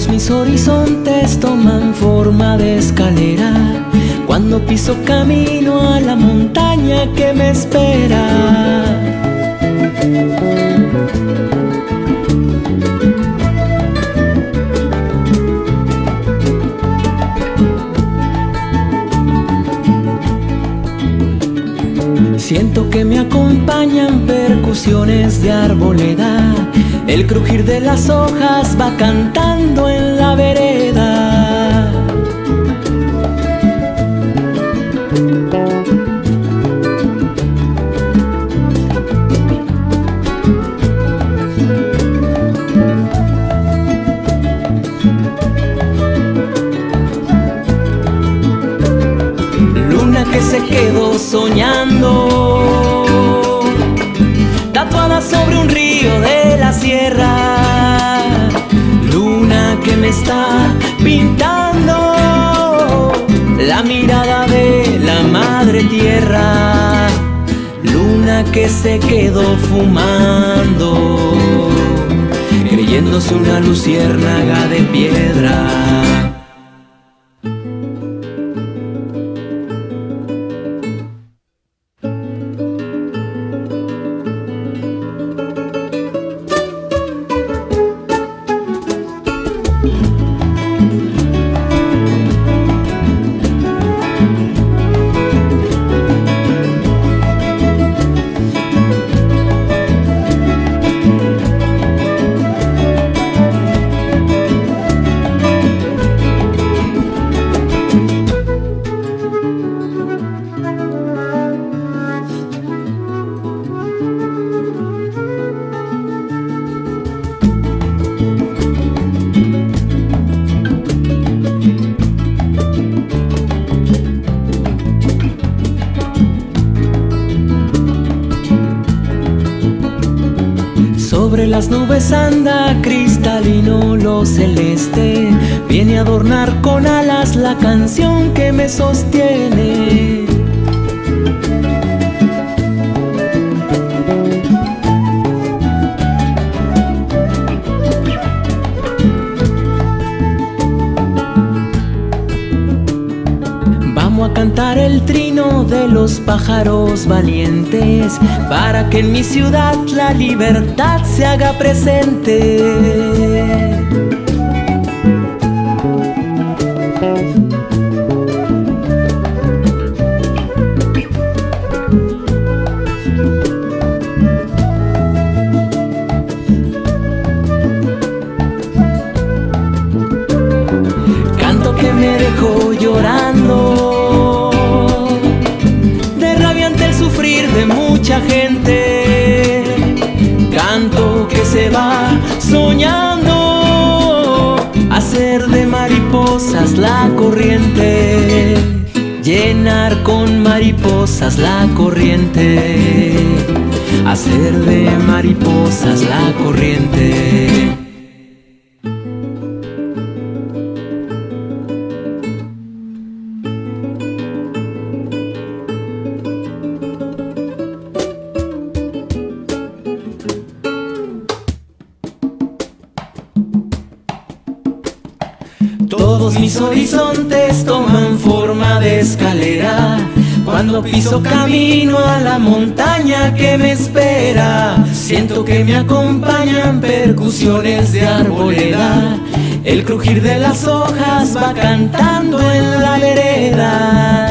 Todos mis horizontes toman forma de escalera cuando piso camino a la montaña que me espera. Siento que me acompañan percusiones de arboleda, el crujir de las hojas va cantando en la vereda. Luna que se quedó soñando, tatuada sobre un río de la sierra. Luna que me está pintando la mirada de la madre tierra. Luna que se quedó fumando, creyéndose una luciérnaga de piedra. Sobre las nubes anda cristalino lo celeste, viene a adornar con alas la canción que me sostiene. Vamos a cantar el trino de los pájaros valientes, para que en mi ciudad la libertad se haga presente. Canto que me dejó llorando, de mucha gente. Canto que se va soñando, hacer de mariposas la corriente, llenar con mariposas la corriente, hacer de mariposas la corriente. Todos mis horizontes toman forma de escalera cuando piso camino a la montaña que me espera. Siento que me acompañan percusiones de arboleda, el crujir de las hojas va cantando en la vereda.